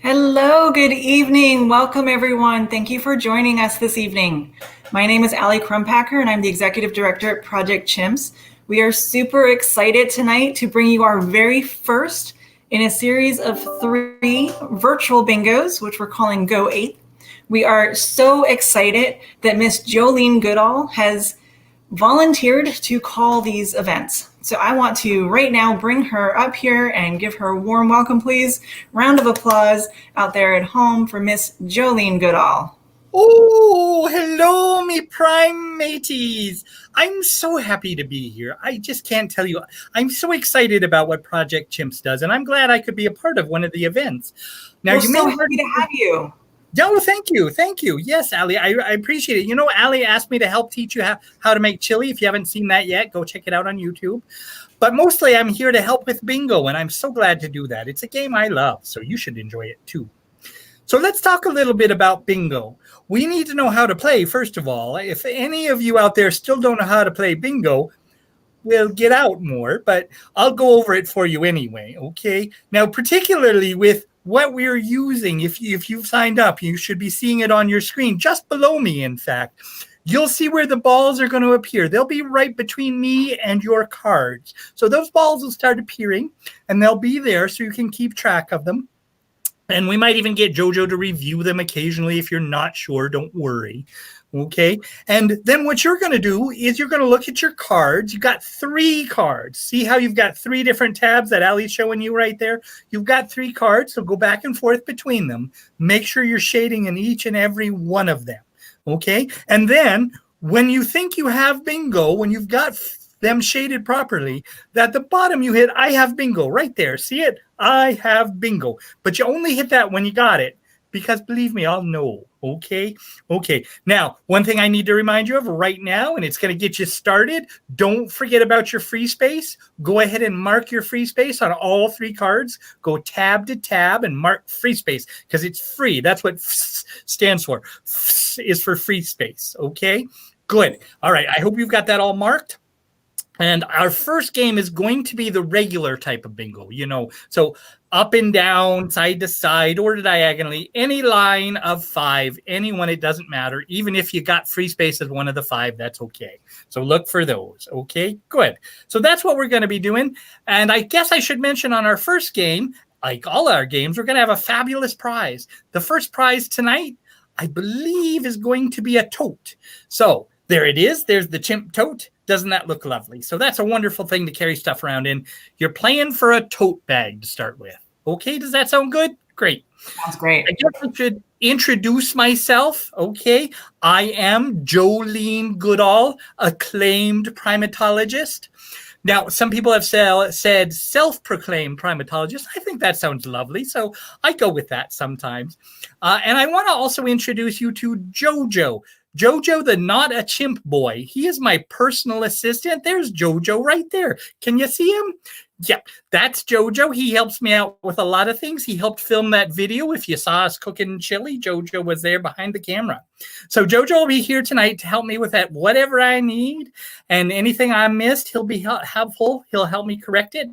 Hello, good evening. Welcome, everyone. Thank you for joining us this evening. My name is Allie Crumpacker, and I'm the Executive Director at Project Chimps. We are super excited tonight to bring you our very first in a series of 3 virtual bingos, which we're calling Go 8. We are so excited that Miss Jolene Goodall has volunteered to call these events. So I want to right now bring her up here and give her a warm welcome, please. Round of applause out there at home for Miss Jolene Goodall. Oh, hello, me prime mateys. I'm so happy to be here. I just can't tell you. I'm so excited about what Project Chimps does, and I'm glad I could be a part of one of the events. Now, we're so happy to have you. No, thank you. Thank you. Yes, Allie, I appreciate it. You know, Allie asked me to help teach you how to make chili. If you haven't seen that yet, go check it out on YouTube. But mostly I'm here to help with bingo, and I'm so glad to do that. It's a game I love, so you should enjoy it too. So let's talk a little bit about bingo. We need to know how to play, first of all. If any of you out there still don't know how to play bingo, we'll get out more, but I'll go over it for you anyway, okay? Now, particularly with what we're using, if you've signed up, you should be seeing it on your screen, just below me, in fact. You'll see where the balls are going to appear. They'll be right between me and your cards. So those balls will start appearing, and they'll be there so you can keep track of them. And we might even get JoJo to review them occasionally. If you're not sure, don't worry. Okay. And then what you're going to do is you're going to look at your cards. You've got 3 cards. See how you've got 3 different tabs that Allie's showing you right there? You've got 3 cards. So go back and forth between them. Make sure you're shading in each and every one of them. Okay. And then when you think you have bingo, when you've got them shaded properly, at the bottom you hit I have bingo right there. See it? I have bingo. But you only hit that when you got it, because believe me, I'll know. Okay. Now, one thing I need to remind you of right now, and it's going to get you started, don't forget about your free space. Go ahead and mark your free space on all 3 cards. Go tab to tab and mark free space, because it's free. That's what stands for. Is for free space. Okay, good. All right, I hope you've got that all marked. And our first game is going to be the regular type of bingo, so up and down, side to side, or diagonally, any line of 5, anyone, it doesn't matter. Even if you got free space as one of the 5, that's okay. So look for those. Okay, good. So that's what we're going to be doing. And I guess I should mention on our first game, like all our games, we're going to have a fabulous prize. The first prize tonight, I believe, is going to be a tote. So there it is. There's the Chimp tote. Doesn't that look lovely? So that's a wonderful thing to carry stuff around in. You're playing for a tote bag to start with. Okay, does that sound good? Great. Sounds great. I guess I should introduce myself. Okay, I am Jolene Goodall, acclaimed primatologist. Now, some people have said self-proclaimed primatologist. I think that sounds lovely, so I go with that sometimes. And I want to also introduce you to JoJo. JoJo, the not a chimp boy. He is my personal assistant. There's JoJo right there. Can you see him? Yeah, that's JoJo. He helps me out with a lot of things. He helped film that video. If you saw us cooking chili, JoJo was there behind the camera. So JoJo will be here tonight to help me with that, whatever I need. And anything I missed, he'll be helpful. He'll help me correct it.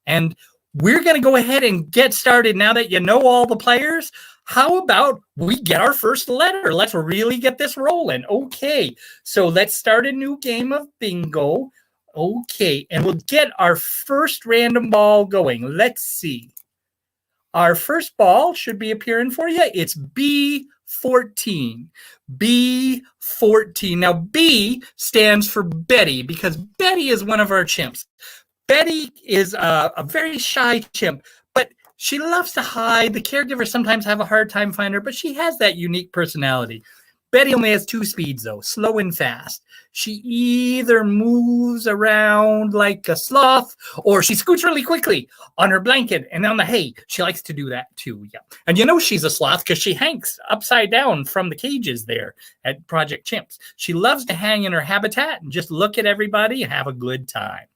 And we're going to go ahead and get started now that you know all the players. How about we get our first letter? Let's really get this rolling. Okay, so let's start a new game of bingo. Okay, and we'll get our first random ball going. Let's see. Our first ball should be appearing for you. It's B14. B14. Now, B stands for Betty, because Betty is one of our chimps. Betty is a very shy chimp, but she loves to hide. The caregivers sometimes have a hard time finding her, but she has that unique personality. Betty only has 2 speeds, though, slow and fast. She either moves around like a sloth, or she scoots really quickly on her blanket and on the hay. She likes to do that, too, yeah. And you know she's a sloth because she hangs upside down from the cages there at Project Chimps. She loves to hang in her habitat and just look at everybody and have a good time.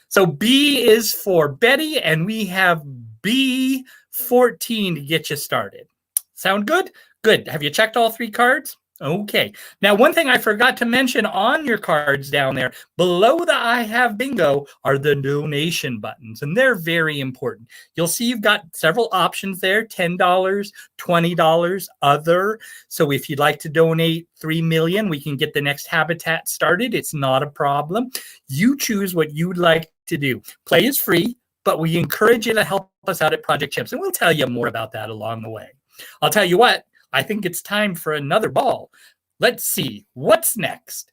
So B is for Betty, and we have B14 to get you started. Sound good? Good. Have you checked all 3 cards? Okay. Now, one thing I forgot to mention on your cards down there, below the I Have Bingo are the donation buttons, and they're very important. You'll see you've got several options there, $10, $20, other. So if you'd like to donate $3 million, we can get the next habitat started. It's not a problem. You choose what you'd like to do. Play is free, but we encourage you to help us out at Project Chimps, and we'll tell you more about that along the way. I'll tell you what, I think it's time for another ball. Let's see what's next.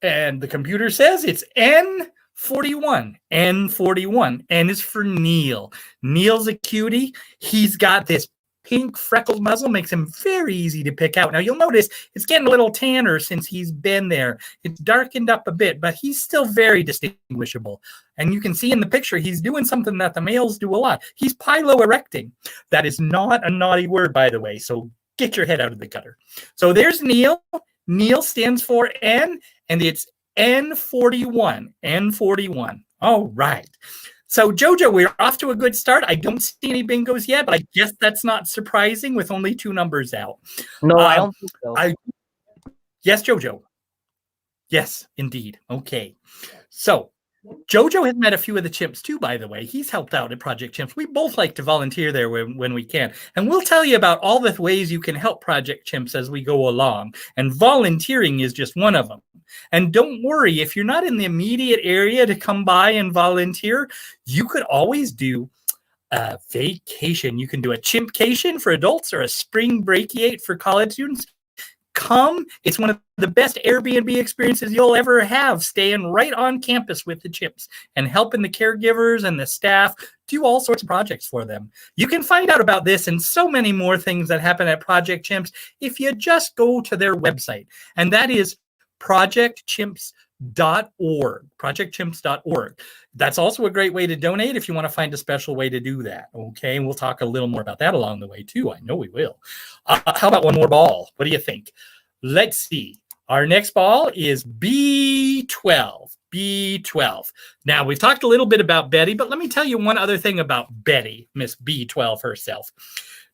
And the computer says it's N41. N41. N is for Neil. Neil's a cutie. He's got this pink freckled muzzle, makes him very easy to pick out. Now you'll notice it's getting a little tanner since he's been there. It's darkened up a bit, but he's still very distinguishable. And you can see in the picture, he's doing something that the males do a lot. He's piloerecting. That is not a naughty word, by the way, so get your head out of the gutter. So there's Neil. Neil stands for N, and it's N41. N41. All right. So, Jojo, we're off to a good start. I don't see any bingos yet, but I guess that's not surprising with only 2 numbers out. No, I don't think so. Yes, Jojo. Yes, indeed. Okay. So, Jojo has met a few of the chimps too, by the way. He's helped out at Project Chimps. We both like to volunteer there when we can. And we'll tell you about all the ways you can help Project Chimps as we go along. And volunteering is just one of them. And don't worry, if you're not in the immediate area to come by and volunteer, you could always do a vacation. You can do a chimpcation for adults or a spring breakiate for college students. Come. It's one of the best Airbnb experiences you'll ever have, staying right on campus with the chimps and helping the caregivers and the staff do all sorts of projects for them. You can find out about this and so many more things that happen at Project Chimps if you just go to their website, and that is projectchimps.org. projectchimps.org. That's also a great way to donate if you want to find a special way to do that. Okay, and we'll talk a little more about that along the way too. I know we will. How about one more ball? What do you think? Let's see. Our next ball is B12. B12. Now, we've talked a little bit about Betty, but let me tell you one other thing about Betty, Miss B12 herself.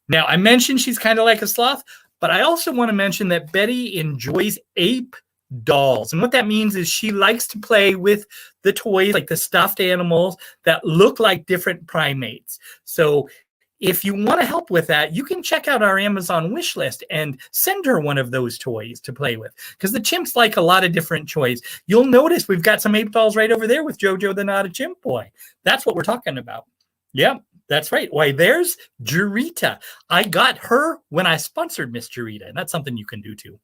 Now, I mentioned she's kind of like a sloth, but I also want to mention that Betty enjoys ape dolls. And what that means is she likes to play with the toys, like the stuffed animals that look like different primates. So if you want to help with that, you can check out our Amazon wish list and send her one of those toys to play with, because the chimps like a lot of different toys. You'll notice we've got some ape dolls right over there with Jojo the Not a Chimp Boy. That's what we're talking about. Yeah, that's right. Why, there's Jurita. I got her when I sponsored Miss Jurita, and that's something you can do too.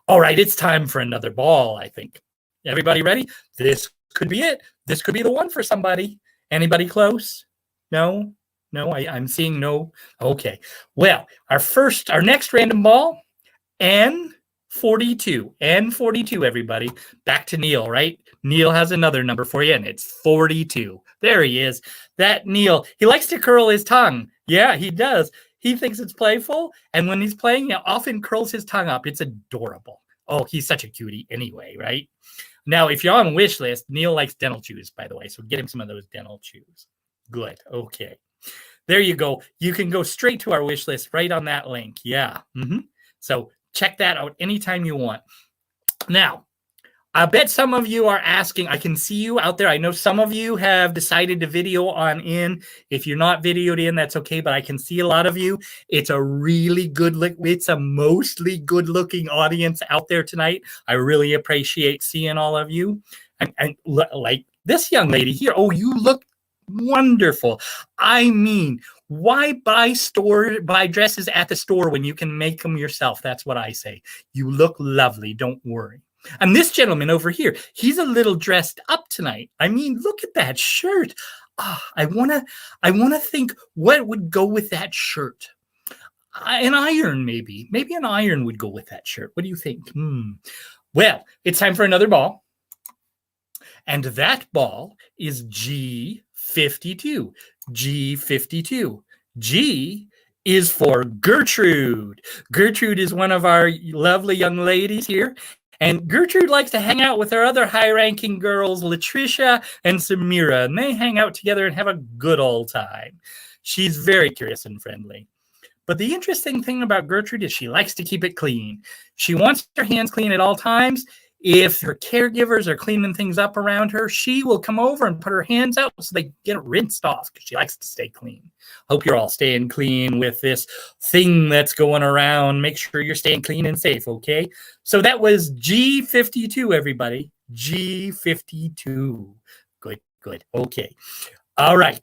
All right, it's time for another ball, I think. Everybody ready? This could be it. This could be the one for somebody. Anybody close? No? No, I'm seeing no. Okay. Well, our next random ball, N42. N42, everybody. Back to Neil, right? Neil has another number for you, and it's 42. There he is. That Neil, he likes to curl his tongue. Yeah, he does. He thinks it's playful, and when he's playing, he often curls his tongue up. It's adorable. Oh, he's such a cutie anyway, right? Now, if you're on wish list, Neil likes dental chews, by the way, so get him some of those dental chews. Good. Okay. There you go. You can go straight to our wish list right on that link. Yeah. So check that out anytime you want. Now, I bet some of you are asking, I can see you out there. I know some of you have decided to video on in. If you're not videoed in, that's okay, but I can see a lot of you. It's a really good look. It's a mostly good looking audience out there tonight. I really appreciate seeing all of you. And like this young lady here. Oh, you look wonderful. I mean, why buy dresses at the store when you can make them yourself? That's what I say. You look lovely. Don't worry. And this gentleman over here, he's a little dressed up tonight. I mean, look at that shirt. Oh, I wanna think what would go with that shirt. An iron, maybe. Maybe an iron would go with that shirt. What do you think? Well, it's time for another ball. And that ball is G52. G52. G is for Gertrude. Gertrude is one of our lovely young ladies here. And Gertrude likes to hang out with her other high-ranking girls, Latricia and Samira, and they hang out together and have a good old time. She's very curious and friendly. But the interesting thing about Gertrude is she likes to keep it clean. She wants her hands clean at all times. If her caregivers are cleaning things up around her, she will come over and put her hands out so they get rinsed off because she likes to stay clean. Hope you're all staying clean with this thing that's going around. Make sure you're staying clean and safe, okay? So that was G52, everybody. G52. Good. Okay. All right.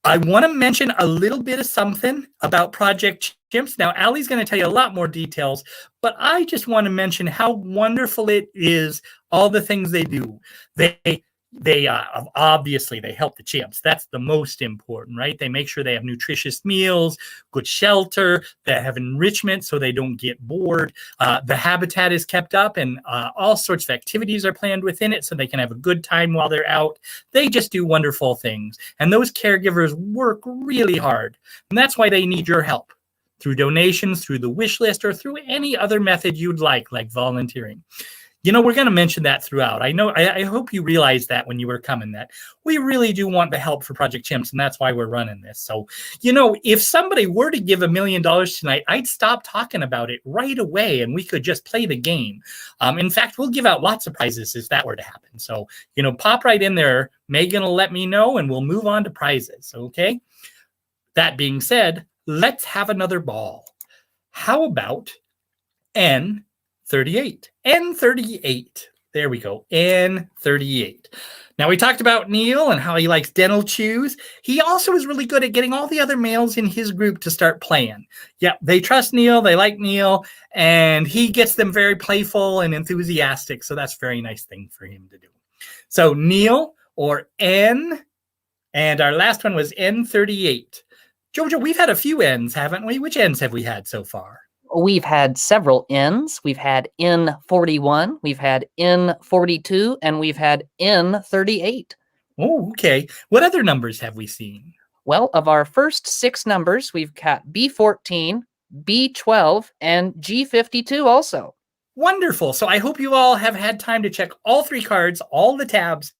I want to mention a little bit of something about Project Chimps. Now, Allie's going to tell you a lot more details, but I just want to mention how wonderful it is, all the things they do. They obviously, they help the chimps. That's the most important, right? They make sure they have nutritious meals, good shelter, they have enrichment so they don't get bored. The habitat is kept up and all sorts of activities are planned within it so they can have a good time while they're out. They just do wonderful things. And those caregivers work really hard. And that's why they need your help through donations, through the wish list, or through any other method you'd like volunteering. You know, we're going to mention that throughout. I hope you realized that when you were coming, that we really do want the help for Project Chimps, and that's why we're running this. So, you know, if somebody were to give $1 million tonight, I'd stop talking about it right away, and we could just play the game. In fact, we'll give out lots of prizes if that were to happen. So, you know, pop right in there. Megan will let me know, and we'll move on to prizes, okay? That being said, let's have another ball. How about N38? N38. There we go. N38. Now, we talked about Neil and how he likes dental chews. He also is really good at getting all the other males in his group to start playing. Yeah, they trust Neil. They like Neil. And he gets them very playful and enthusiastic. So that's a very nice thing for him to do. So Neil or N. And our last one was N38. Jojo, we've had a few N's, haven't we? Which N's have we had so far? We've had several N's. We've had N41, we've had N42, and we've had N38. Oh, okay. What other numbers have we seen? Well, of our first 6 numbers, we've got B14, B12, and G52 also. Wonderful. So I hope you all have had time to check all 3 cards, all the tabs,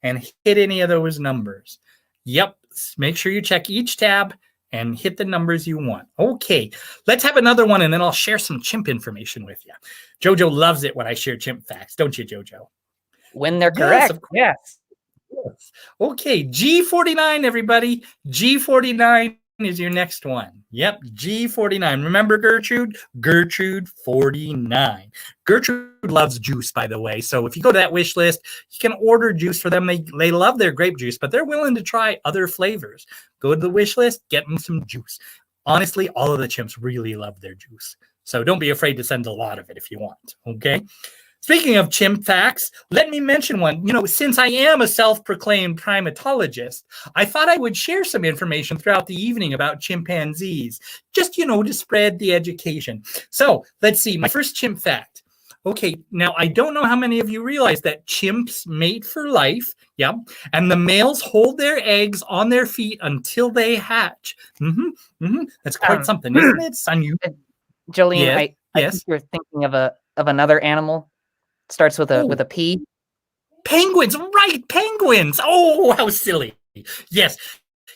and hit any of those numbers. Yep. Make sure you check each tab and hit the numbers you want. Okay, let's have another one, and then I'll share some chimp information with you. Jojo loves it when I share chimp facts, don't you, Jojo? When they're correct, yes. Okay, G49, everybody. G49 is your next one. Yep, G49. Remember Gertrude? Gertrude 49. Gertrude loves juice, by the way. So if you go to that wish list, you can order juice for them. They love their grape juice, but they're willing to try other flavors. Go to the wish list, get them some juice. Honestly, all of the chimps really love their juice. So don't be afraid to send a lot of it if you want, okay? Speaking of chimp facts, let me mention one. You know, since I am a self-proclaimed primatologist, I thought I would share some information throughout the evening about chimpanzees, just, you know, to spread the education. So let's see, my first chimp fact. Okay, now I don't know how many of you realize that chimps mate for life, yeah, and the males hold their eggs on their feet until they hatch. That's quite something, isn't it? It's unusual. Jolene, yes. I think you're thinking of another animal. Starts with a P. Penguins, right? Penguins. Oh, how silly. Yes,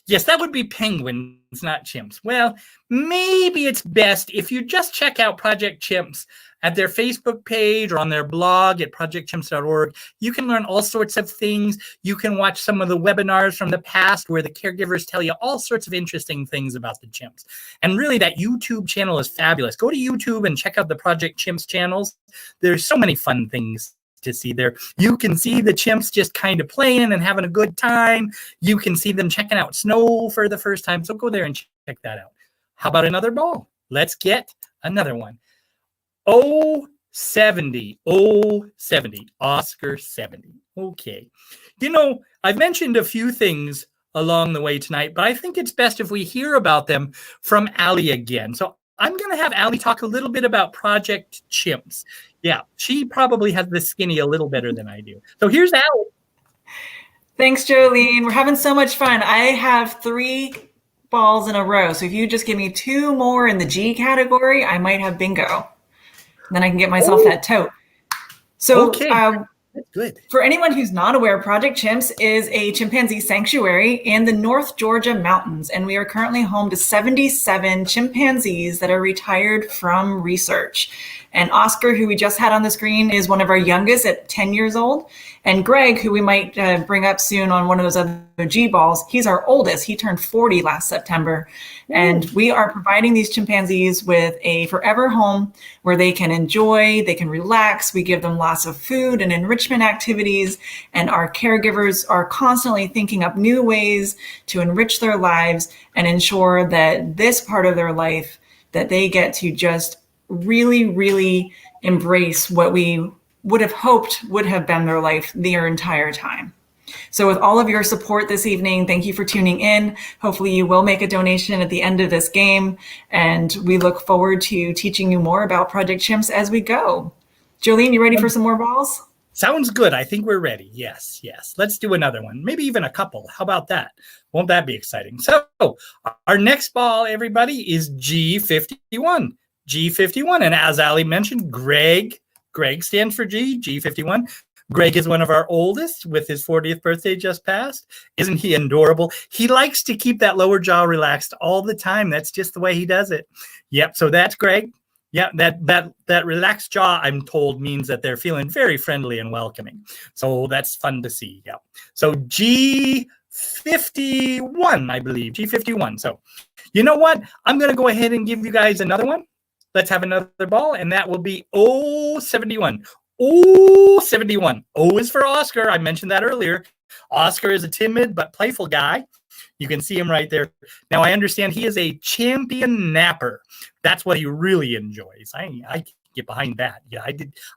that would be penguins, not chimps. Well, maybe it's best if you just check out Project Chimps at their Facebook page or on their blog at projectchimps.org. You can learn all sorts of things. You can watch some of the webinars from the past where the caregivers tell you all sorts of interesting things about the chimps. And really, that YouTube channel is fabulous. Go to YouTube and check out the Project Chimps channels. There's so many fun things to see there. You can see the chimps just kind of playing and having a good time. You can see them checking out snow for the first time. So go there and check that out. How about another ball? Let's get another one. 070, Oscar 70. Okay. You know, I've mentioned a few things along the way tonight, but I think it's best if we hear about them from Allie again. So I'm going to have Allie talk a little bit about Project Chimps. Yeah, she probably has the skinny a little better than I do. So here's Allie. Thanks, Jolene. We're having so much fun. I have 3 balls in a row. So if you just give me 2 more in the G category, I might have bingo. Then I can get myself that tote. So Good. For anyone who's not aware, Project Chimps is a chimpanzee sanctuary in the North Georgia mountains, and we are currently home to 77 chimpanzees that are retired from research. And Oscar, who we just had on the screen, is one of our youngest at 10 years old. And Greg, who we might bring up soon on one of those other G balls, he's our oldest. He turned 40 last September. And we are providing these chimpanzees with a forever home where they can enjoy, they can relax. We give them lots of food and enrichment activities. And our caregivers are constantly thinking up new ways to enrich their lives and ensure that this part of their life, that they get to just really, really embrace what we would have hoped would have been their life their entire time. So with all of your support this evening, thank you for tuning in. Hopefully you will make a donation at the end of this game, and we look forward to teaching you more about Project Chimps as we go. Jolene, you ready for some more balls? Sounds good. I think we're ready. Yes. Let's do another one. Maybe even a couple. How about that? Won't that be exciting? So our next ball, everybody, is G51. G51. And as Ali mentioned, Greg stands for G51. Greg is one of our oldest with his 40th birthday just passed. Isn't he adorable? He likes to keep that lower jaw relaxed all the time. That's just the way he does it. Yep. So that's Greg. Yeah, that relaxed jaw, I'm told, means that they're feeling very friendly and welcoming. So that's fun to see. Yeah. So G51, I believe. G51. So you know what? I'm going to go ahead and give you guys another one. Let's have another ball, and that will be O71. O71. O is for Oscar. I mentioned that earlier. Oscar is a timid but playful guy. You can see him right there. Now, I understand he is a champion napper. That's what he really enjoys. I can get behind that. Yeah,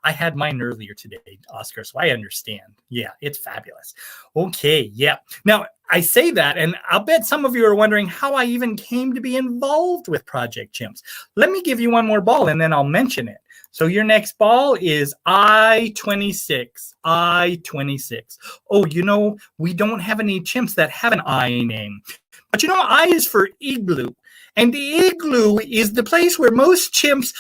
I had mine earlier today, Oscar, so I understand. Yeah, it's fabulous. Okay, yeah. Now, I say that, and I'll bet some of you are wondering how I even came to be involved with Project Chimps. Let me give you one more ball, and then I'll mention it. So your next ball is I-26. I-26. Oh, you know, we don't have any chimps that have an I name. But you know, I is for igloo. And the igloo is the place where most chimps,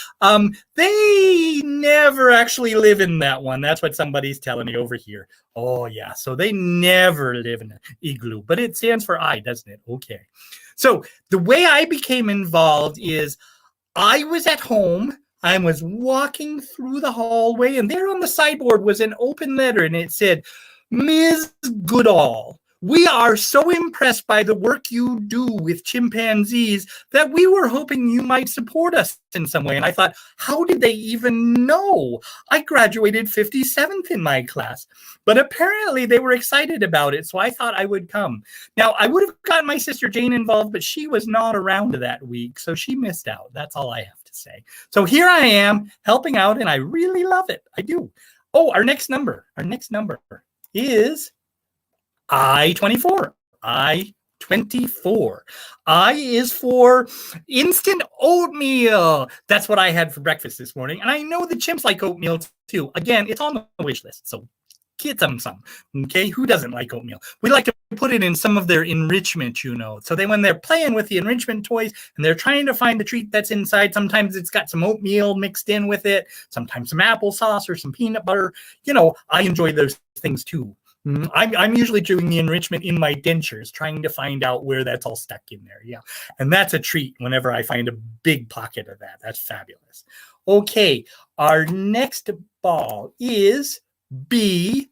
they never actually live in that one. That's what somebody's telling me over here. Oh, yeah. So they never live in an igloo. But it stands for I, doesn't it? Okay. So the way I became involved is I was at home. I was walking through the hallway, and there on the sideboard was an open letter, and it said, Ms. Goodall, we are so impressed by the work you do with chimpanzees that we were hoping you might support us in some way. And I thought, how did they even know? I graduated 57th in my class, but apparently they were excited about it, so I thought I would come. Now, I would have gotten my sister Jane involved, but she was not around that week, so she missed out. That's all I have to say. So here I am helping out, and I really love it. I do. Oh, our next number is I-24. I-24. I is for instant oatmeal. That's what I had for breakfast this morning. And I know the chimps like oatmeal too. Again, it's on the wish list. So get them some. Okay. Who doesn't like oatmeal? We like to put it in some of their enrichment, you know. So then when they're playing with the enrichment toys and they're trying to find the treat that's inside, sometimes it's got some oatmeal mixed in with it, sometimes some applesauce or some peanut butter. You know, I enjoy those things too. I'm usually doing the enrichment in my dentures, trying to find out where that's all stuck in there. Yeah. And that's a treat whenever I find a big pocket of that. That's fabulous. Okay. Our next ball is B6.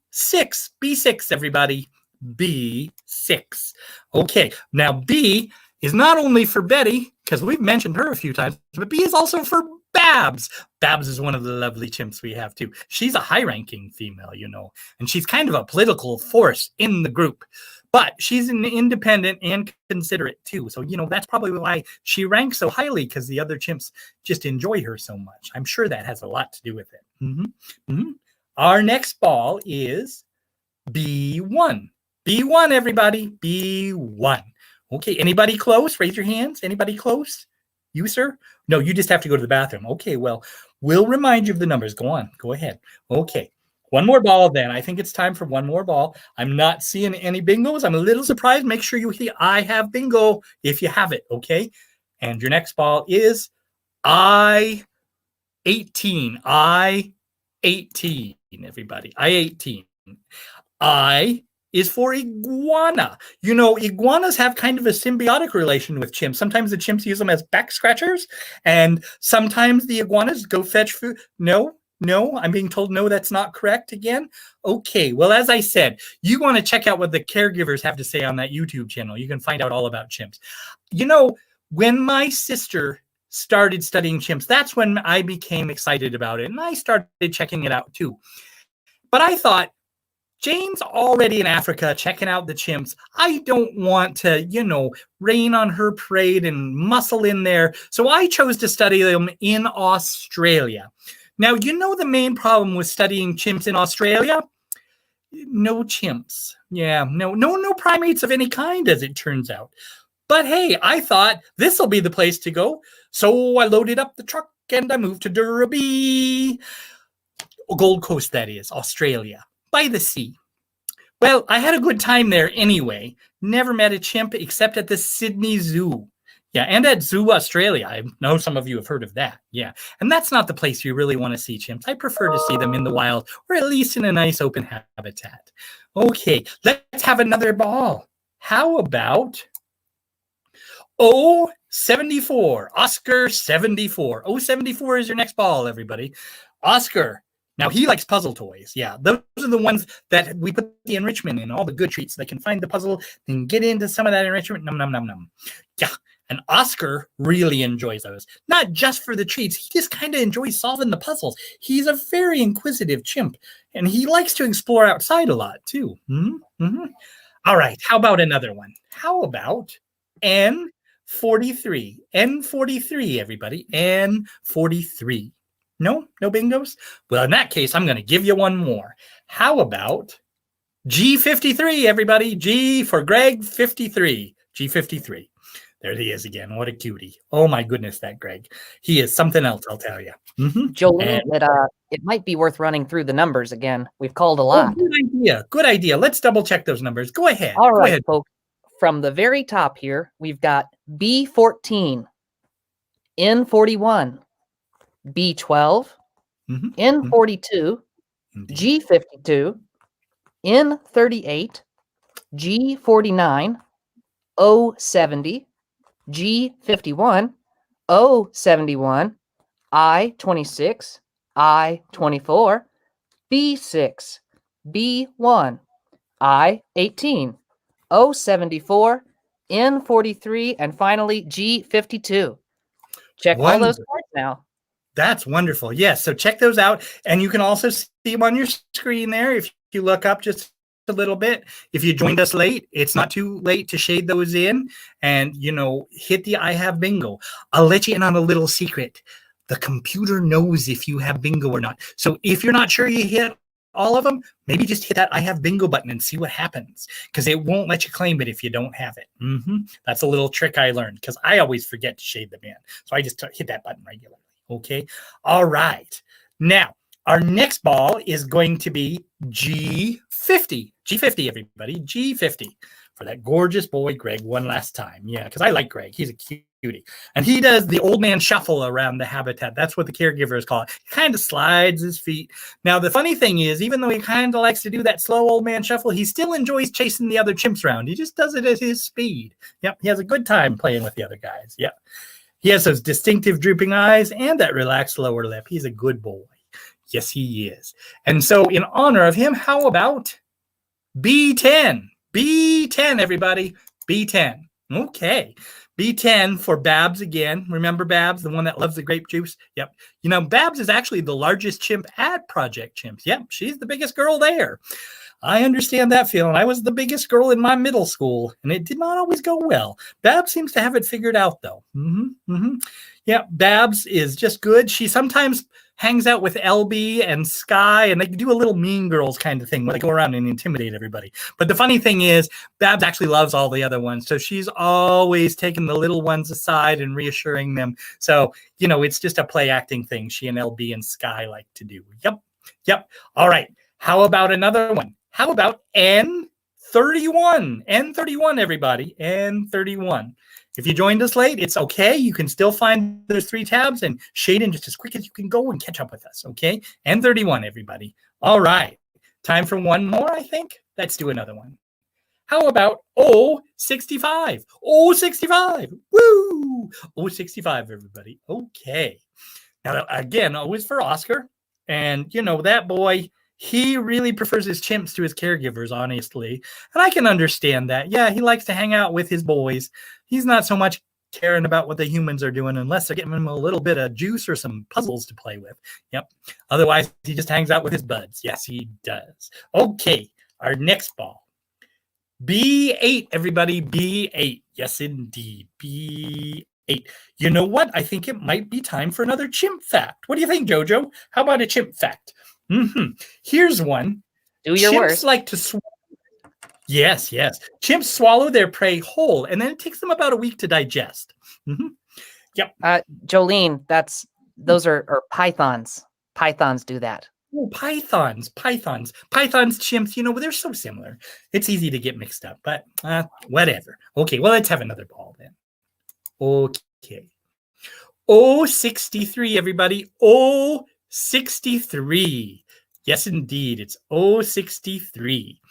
B6, everybody. B6. Okay. Now, B is not only for Betty, because we've mentioned her a few times, but B is also for Babs. Babs is one of the lovely chimps we have too. She's a high-ranking female, you know, and she's kind of a political force in the group, but she's an independent and considerate too. So, you know, that's probably why she ranks so highly, because the other chimps just enjoy her so much. I'm sure that has a lot to do with it. Our next ball is B1. B1, everybody. B1. Okay, anybody close? Raise your hands. Anybody close? You, sir? No, you just have to go to the bathroom. Okay, well, we'll remind you of the numbers. Go on. Go ahead. Okay. One more ball then. I think it's time for one more ball. I'm not seeing any bingos. I'm a little surprised. Make sure you hear I have bingo if you have it, okay? And your next ball is I-18. I-18. everybody. I-18. I is for iguana. You know, iguanas have kind of a symbiotic relation with chimps. Sometimes the chimps use them as back scratchers, and sometimes the iguanas go fetch food. No, I'm being told no, that's not correct again. Okay, well, as I said, you want to check out what the caregivers have to say on that YouTube channel. You can find out all about chimps. You know, when my sister started studying chimps, that's when I became excited about it, and I started checking it out too. But I thought, Jane's already in Africa checking out the chimps. I don't want to, rain on her parade and muscle in there. So I chose to study them in Australia. Now, the main problem with studying chimps in Australia? No chimps. Yeah, no primates of any kind, as it turns out. But hey, I thought this will be the place to go. So I loaded up the truck and I moved to Derby. Gold Coast, that is, Australia, by the sea. Well, I had a good time there anyway. Never met a chimp except at the Sydney Zoo. Yeah, and at Zoo Australia. I know some of you have heard of that. Yeah, and that's not the place you really want to see chimps. I prefer to see them in the wild or at least in a nice open habitat. Okay, let's have another ball. How about 74, Oscar 74. 74 is your next ball, everybody. Oscar. Now, he likes puzzle toys. Yeah, those are the ones that we put the enrichment in, all the good treats. They can find the puzzle and get into some of that enrichment. Nom, nom, nom, nom. Yeah, and Oscar really enjoys those. Not just for the treats. He just kind of enjoys solving the puzzles. He's a very inquisitive chimp, and he likes to explore outside a lot, too. All right, how about another one? How about N43? N43, everybody. N43. No bingos? Well, in that case, I'm going to give you one more. How about G53, everybody? G for Greg 53. G53. There he is again. What a cutie. Oh, my goodness, that Greg. He is something else, I'll tell you. Jolene, it might be worth running through the numbers again. We've called a lot. Good idea. Let's double check those numbers. Go ahead. All right, folks. From the very top here, we've got B14, N41, B12, N42, G52, N38, G49, O70, G51, O71, I26, I24, B6, B1, I18, O74, N43, and finally G52. Check all those cards now. That's wonderful. Yes. So check those out. And you can also see them on your screen there if you look up just a little bit. If you joined us late, it's not too late to shade those in and, hit the I have bingo. I'll let you in on a little secret. The computer knows if you have bingo or not. So if you're not sure you hit all of them, maybe just hit that I have bingo button and see what happens, because it won't let you claim it if you don't have it. That's a little trick I learned because I always forget to shade them in. So I just hit that button regularly. Okay. All right. Now, our next ball is going to be G50. G50, everybody. G50 for that gorgeous boy, Greg, one last time. Yeah, because I like Greg. He's a cutie. And he does the old man shuffle around the habitat. That's what the caregivers call it. He kind of slides his feet. Now, the funny thing is, even though he kind of likes to do that slow old man shuffle, he still enjoys chasing the other chimps around. He just does it at his speed. Yep, he has a good time playing with the other guys. Yep. He has those distinctive drooping eyes and that relaxed lower lip. He's a good boy. Yes, he is. And so in honor of him, how about B10? B10, everybody. B10. Okay. B10 for Babs again. Remember Babs, the one that loves the grape juice? Yep. Babs is actually the largest chimp at Project Chimps. Yep, she's the biggest girl there. I understand that feeling. I was the biggest girl in my middle school, and it did not always go well. Babs seems to have it figured out, though. Yeah, Babs is just good. She sometimes hangs out with LB and Sky, and they do a little Mean Girls kind of thing where they go around and intimidate everybody. But the funny thing is, Babs actually loves all the other ones, so she's always taking the little ones aside and reassuring them. So, it's just a play acting thing she and LB and Sky like to do. Yep. All right. How about another one? How about N31? N31, everybody. N31. If you joined us late, it's okay. You can still find those 3 tabs and shade in just as quick as you can go and catch up with us, okay? And 31, everybody. All right. Time for one more, I think. Let's do another one. How about 65? 65. Woo! 65, everybody. Okay. Now, again, always for Oscar. And, you know, that boy, he really prefers his chimps to his caregivers, honestly. And I can understand that. Yeah, he likes to hang out with his boys. He's not so much caring about what the humans are doing unless they're getting him a little bit of juice or some puzzles to play with. Yep. Otherwise, he just hangs out with his buds. Yes, he does. Okay, our next ball. B8, everybody. B8. Yes, indeed. B8. You know what? I think it might be time for another chimp fact. What do you think, Jojo? How about a chimp fact? Here's one. Do your Chimps worst. like to swallow. Yes. Chimps swallow their prey whole, and then it takes them about a week to digest. Yep. Jolene, those are pythons. Pythons do that. Oh, pythons, chimps, you know, they're so similar. It's easy to get mixed up, but whatever. Okay, well, let's have another ball then. Okay. 63, everybody. 63. Yes, indeed. It's 63.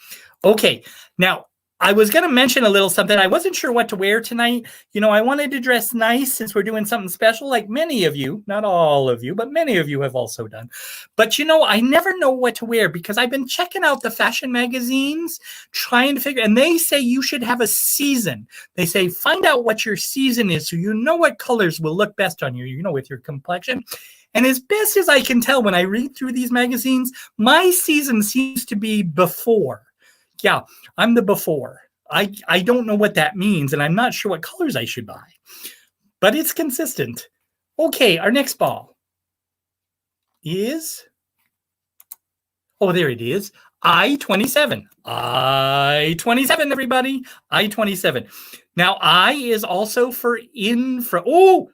Okay, now I was going to mention a little something. I wasn't sure what to wear tonight. You know, I wanted to dress nice since we're doing something special, like many of you, not all of you, but many of you have also done. But, you know, I never know what to wear because I've been checking out the fashion magazines, trying to figure, and they say you should have a season. They say, find out what your season is so you know what colors will look best on you, you know, with your complexion. And as best as I can tell when I read through these magazines, my season seems to be before. Yeah, I'm the before. I don't know what that means, and I'm not sure what colors I should buy. But it's consistent. Okay, our next ball is... Oh, there it is. I-27. I-27, everybody. I-27. Now, I is also for infra. Oh,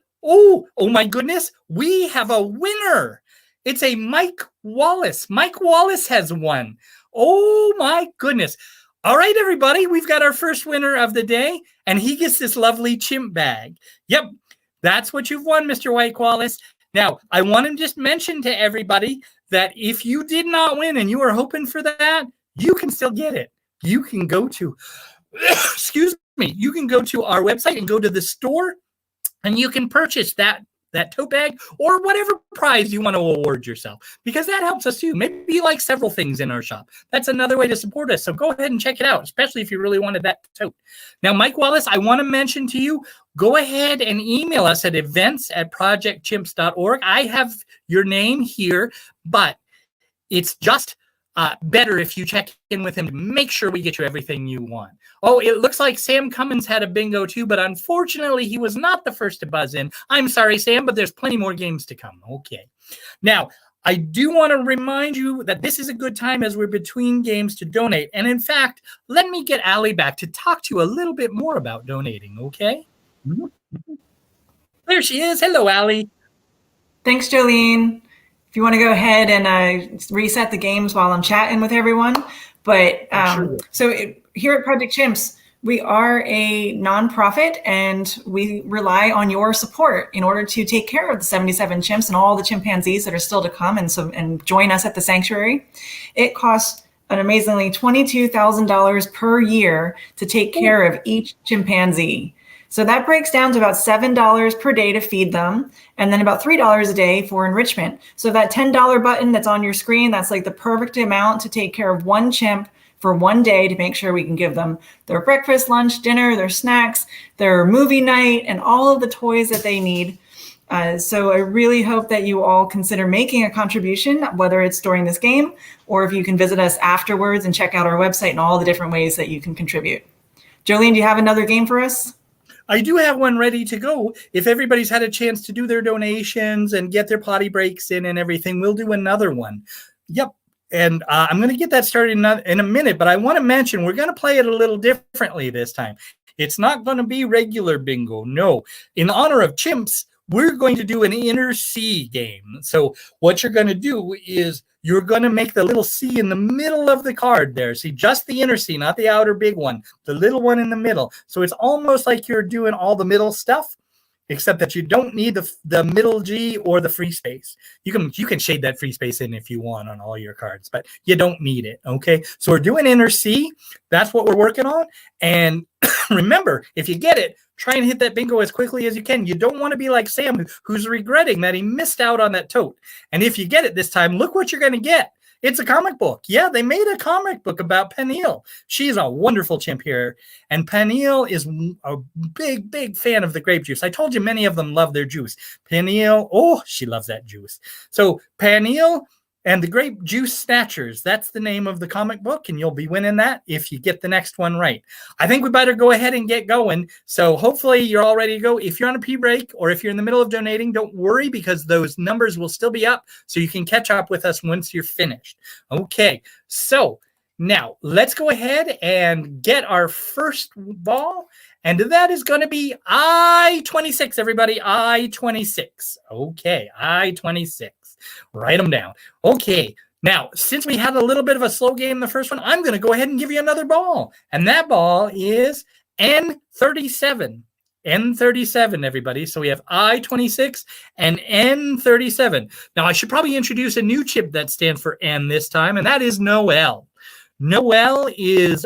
my goodness. We have a winner. It's a Mike Wallace. Mike Wallace has won. Oh, my goodness. All right, everybody, we've got our first winner of the day, and he gets this lovely chimp bag. Yep, that's what you've won, Mr. Mike Wallace. Now, I want to just mention to everybody that if you did not win and you were hoping for that, you can still get it. You can go to, you can go to our website and go to the store, and you can purchase that tote bag or whatever prize you want to award yourself, because that helps us too. Maybe you like several things in our shop. That's another way to support us. So go ahead and check it out, especially if you really wanted that tote. Now, Mike Wallace, I want to mention to you, go ahead and email us at events@projectchimps.org. I have your name here, but it's just better if you check in with him to make sure we get you everything you want. Oh, it looks like Sam Cummins had a bingo too, but unfortunately he was not the first to buzz in. I'm sorry, Sam, but there's plenty more games to come. Okay. Now, I do want to remind you that this is a good time as we're between games to donate. And in fact, let me get Allie back to talk to you a little bit more about donating, okay? There she is. Hello, Allie. Thanks, Jolene. If you want to go ahead and reset the games while I'm chatting with everyone. But here at Project Chimps, we are a nonprofit and we rely on your support in order to take care of the 77 chimps and all the chimpanzees that are still to come and join us at the sanctuary. It costs an amazingly $22,000 per year to take care of each chimpanzee. So that breaks down to about $7 per day to feed them, and then about $3 a day for enrichment. So that $10 button that's on your screen, that's like the perfect amount to take care of one chimp for one day to make sure we can give them their breakfast, lunch, dinner, their snacks, their movie night, and all of the toys that they need. So I really hope that you all consider making a contribution, whether it's during this game or if you can visit us afterwards and check out our website and all the different ways that you can contribute. Jolene, do you have another game for us? I do have one ready to go. If everybody's had a chance to do their donations and get their potty breaks in and everything, we'll do another one. Yep. And I'm going to get that started in a minute, but I want to mention we're going to play it a little differently this time. It's not going to be regular bingo. No. In honor of chimps, we're going to do an inner C game. So what you're going to do is you're going to make the little C in the middle of the card there. See, just the inner C, not the outer big one, the little one in the middle. So it's almost like you're doing all the middle stuff, except that you don't need the middle G or the free space. You can shade that free space in if you want on all your cards, but you don't need it, okay? So we're doing inner C. That's what we're working on. And remember, if you get it, try and hit that bingo as quickly as you can. You don't want to be like Sam, who's regretting that he missed out on that tote. And if you get it this time, look what you're going to get. It's a comic book. Yeah, they made a comic book about Peniel. She's a wonderful chimp here. And Peniel is a big, big fan of the grape juice. I told you many of them love their juice. Peniel, oh, she loves that juice. So Peniel and the Grape Juice Snatchers, that's the name of the comic book, and you'll be winning that if you get the next one right. I think we better go ahead and get going. So hopefully you're all ready to go. If you're on a pee break or if you're in the middle of donating, don't worry because those numbers will still be up so you can catch up with us once you're finished. Okay, so now let's go ahead and get our first ball. And that is going to be I-26, everybody, I-26. Okay, I-26. Write them down. Okay, now, since we had a little bit of a slow game the first one, I'm going to go ahead and give you another ball. And that ball is N37. N37, everybody. So we have I-26 and N37. Now, I should probably introduce a new chip that stands for N this time, and that is Noelle. Noelle is,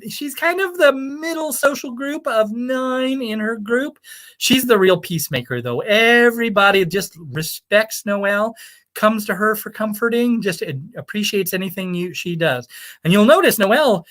she's kind of the middle social group of 9 in her group. She's the real peacemaker, though. Everybody just respects Noelle, comes to her for comforting, just appreciates anything she does. And you'll notice Noelle,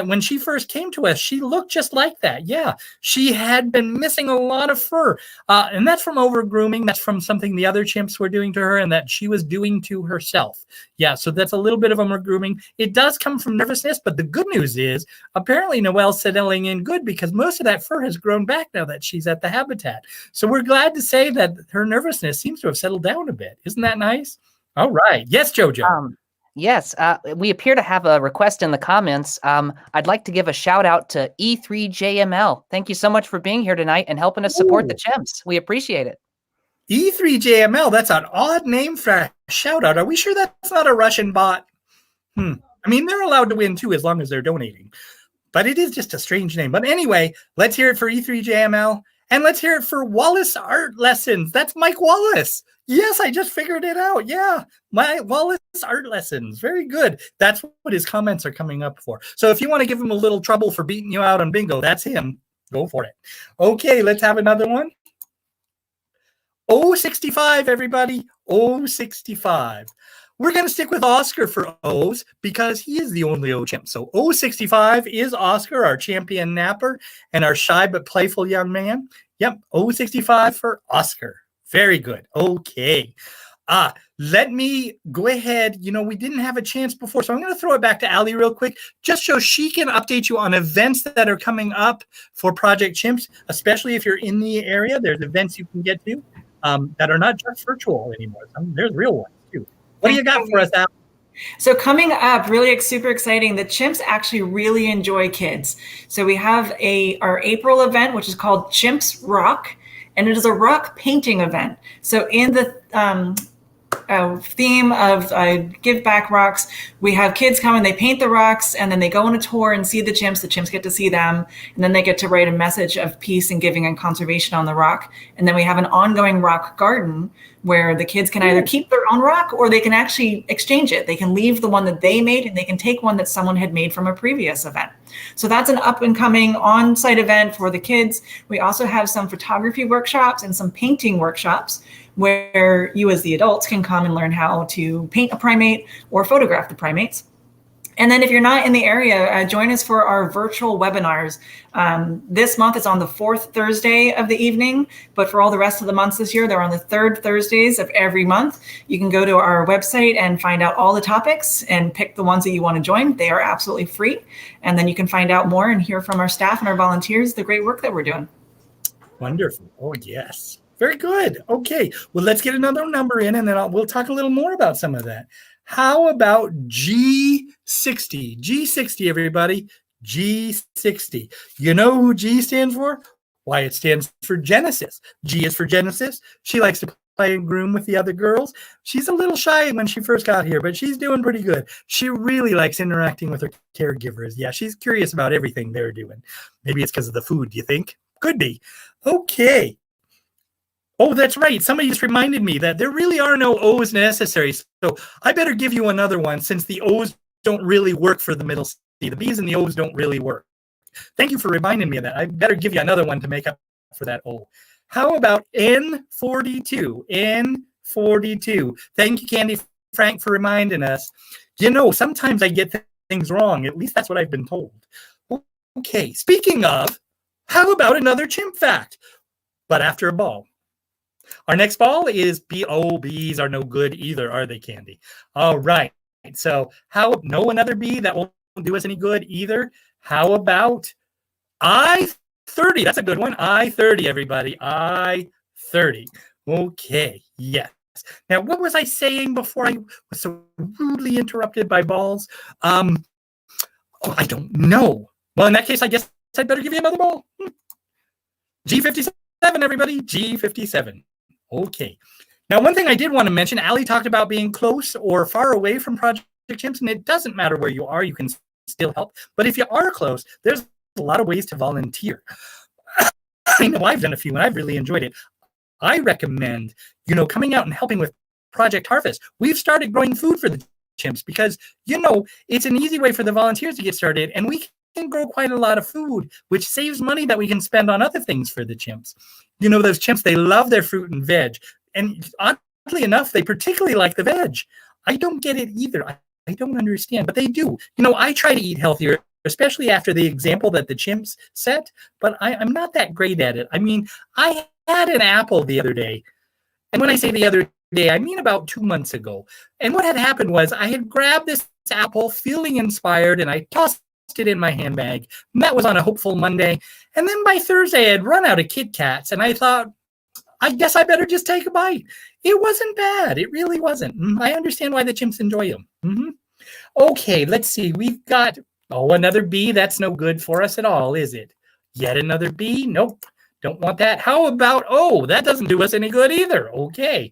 when she first came to us, she looked just like that. Yeah, she had been missing a lot of fur. And that's from over-grooming. That's from something the other chimps were doing to her and that she was doing to herself. Yeah, so that's a little bit of over-grooming. It does come from nervousness, but the good news is apparently Noelle's settling in good because most of that fur has grown back now that she's at the habitat. So we're glad to say that her nervousness seems to have settled down a bit. Isn't that nice? All right. Yes, Jojo. Yes, we appear to have a request in the comments. I'd like to give a shout out to E3JML. Thank you so much for being here tonight and helping us support the chimps. We appreciate it. E3JML, that's an odd name for a shout out. Are we sure that's not a Russian bot? I mean, they're allowed to win too as long as they're donating. But it is just a strange name. But anyway, let's hear it for E3JML. And let's hear it for Wallace Art Lessons. That's Mike Wallace. Yes, I just figured it out. Yeah, my Wallace Art Lessons. Very good. That's what his comments are coming up for. So if you want to give him a little trouble for beating you out on bingo, that's him. Go for it. Okay, let's have another one. 065, everybody. 065. We're going to stick with Oscar for O's because he is the only O chimp. So 065 is Oscar, our champion napper, and our shy but playful young man. Yep, 065 for Oscar. Very good. Okay. Let me go ahead. You know, we didn't have a chance before, so I'm going to throw it back to Allie real quick, just so she can update you on events that are coming up for Project Chimps, especially if you're in the area. There's events you can get to that are not just virtual anymore. There's real ones, too. What do you got for us, Al? So coming up, really super exciting, the chimps actually really enjoy kids. So we have our April event, which is called Chimps Rock, and it is a rock painting event. So in the theme of Give Back Rocks, we have kids come and they paint the rocks, and then they go on a tour and see the chimps. The chimps get to see them, and then they get to write a message of peace and giving and conservation on the rock. And then we have an ongoing rock garden where the kids can either keep their own rock or they can actually exchange it. They can leave the one that they made and they can take one that someone had made from a previous event. So that's an up and coming on-site event for the kids. We also have some photography workshops and some painting workshops where you as the adults can come and learn how to paint a primate or photograph the primates. And then if you're not in the area, join us for our virtual webinars. This month it's on the 4th Thursday of the evening, but for all the rest of the months this year, they're on the 3rd Thursdays of every month. You can go to our website and find out all the topics and pick the ones that you want to join. They are absolutely free. And then you can find out more and hear from our staff and our volunteers the great work that we're doing. Wonderful. Oh, yes. Very good. Okay. Well, let's get another number in, and then we'll talk a little more about some of that. How about G60? G60, everybody. G60. You know who G stands for? Why, it stands for Genesis. G is for Genesis. She likes to play and groom with the other girls. She's a little shy when she first got here, but she's doing pretty good. She really likes interacting with her caregivers. Yeah, she's curious about everything they're doing. Maybe it's because of the food, do you think? Could be. Okay. Oh, that's right. Somebody just reminded me that there really are no O's necessary. So I better give you another one since the O's don't really work for the middle C. The B's and the O's don't really work. Thank you for reminding me of that. I better give you another one to make up for that O. How about N42? N42. Thank you, Candy Frank, for reminding us. You know, sometimes I get things wrong. At least that's what I've been told. Okay, speaking of, how about another chimp fact? But after a ball. Our next ball is B. Oh, B's are no good either, are they, Candy? All right. So no another B that won't do us any good either. How about I-30? That's a good one. I-30, everybody. I-30. Okay, yes. Now, what was I saying before I was so rudely interrupted by balls? I don't know. Well, in that case, I guess I'd better give you another ball. G57, everybody. G57. Okay. Now, one thing I did want to mention, Allie talked about being close or far away from Project Chimps, and it doesn't matter where you are, you can still help. But if you are close, there's a lot of ways to volunteer. I know I've done a few, and I've really enjoyed it. I recommend, coming out and helping with Project Harvest. We've started growing food for the chimps because, it's an easy way for the volunteers to get started, and we can grow quite a lot of food, which saves money that we can spend on other things for the chimps. Those chimps, they love their fruit and veg. And oddly enough, they particularly like the veg. I don't get it either. I don't understand, but they do. I try to eat healthier, especially after the example that the chimps set, but I'm not that great at it. I mean, I had an apple the other day. And when I say the other day, I mean about 2 months ago. And what had happened was I had grabbed this apple feeling inspired, and I tossed it in my handbag. And that was on a hopeful Monday. And then by Thursday, I had run out of Kit Kats, and I thought, I guess I better just take a bite. It wasn't bad. It really wasn't. I understand why the chimps enjoy them. Okay, let's see. We've got, another B. That's no good for us at all, is it? Yet another B? Nope. Don't want that. How about, that doesn't do us any good either. Okay.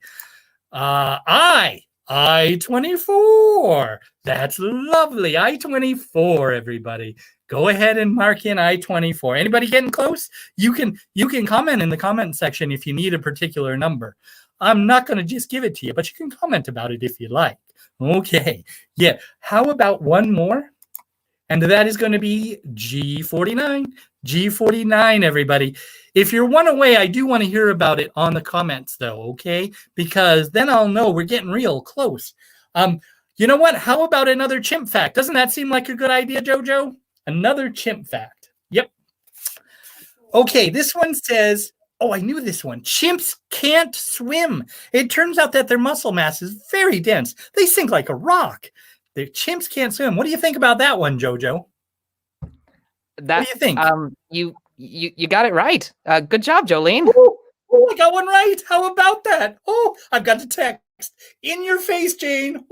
I-24. That's lovely. I-24, everybody. Go ahead and mark in I-24. Anybody getting close? You can comment in the comment section if you need a particular number. I'm not going to just give it to you, but you can comment about it if you like. Okay. Yeah. How about one more? And that is going to be G49. G49, everybody. If you're one away, I do want to hear about it on the comments, though, okay? Because then I'll know we're getting real close. You know what? How about another chimp fact? Doesn't that seem like a good idea, Jojo? Another chimp fact. Yep. Okay, this one says, I knew this one. Chimps can't swim. It turns out that their muscle mass is very dense. They sink like a rock. The chimps can't swim. What do you think about that one, Jojo? What do you think? You got it right. Good job, Jolene. I got one right. How about that? I've got the text. In your face, Jane.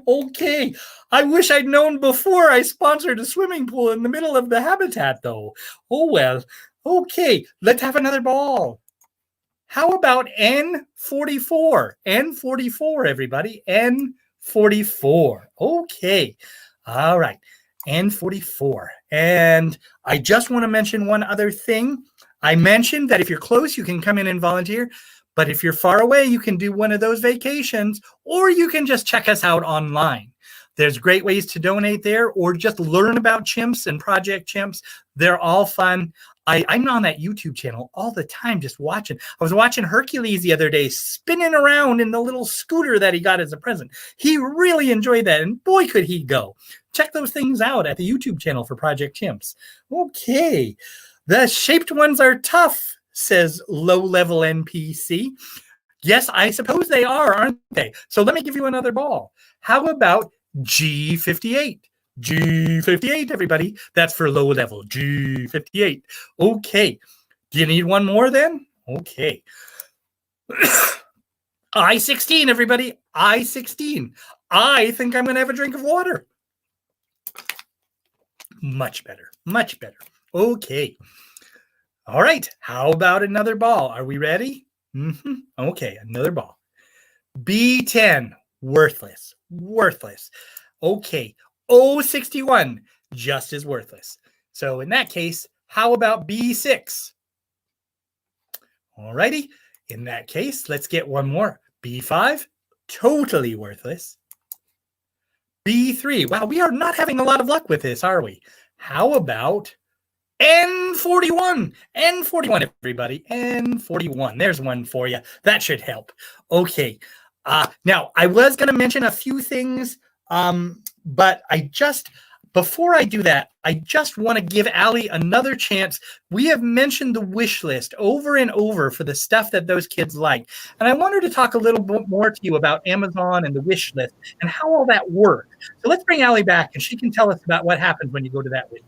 Okay. I wish I'd known before I sponsored a swimming pool in the middle of the habitat, though. Well. Okay, let's have another ball. How about N44? N44, everybody. N44. Okay. All right. N44. And I just want to mention one other thing. I mentioned that if you're close, you can come in and volunteer. But if you're far away, you can do one of those vacations, or you can just check us out online. There's great ways to donate there, or just learn about chimps and Project Chimps. They're all fun. I'm on that YouTube channel all the time just watching. I was watching Hercules the other day spinning around in the little scooter that he got as a present. He really enjoyed that, and boy, could he go. Check those things out at the YouTube channel for Project Chimps. Okay. The shaped ones are tough, says low-level NPC. Yes, I suppose they are, aren't they? So let me give you another ball. How about G58? G58, everybody. That's for low level. G58. Okay. Do you need one more then? Okay. I-16, everybody. I-16. I think I'm going to have a drink of water. Much better. Much better. Okay. All right. How about another ball? Are we ready? Okay, another ball. B10, worthless. Worthless. Okay. O61, just as worthless. So in that case, how about B6? All righty. In that case, let's get one more. B5, totally worthless. B3, wow, we are not having a lot of luck with this, are we? How about N41? N41, everybody. N41. There's one for you. That should help. Okay. Now, I was going to mention a few things, but before I do that, I just want to give Allie another chance. We have mentioned the wish list over and over for the stuff that those kids like. And I want her to talk a little bit more to you about Amazon and the wish list and how all that works. So let's bring Allie back and she can tell us about what happens when you go to that wish.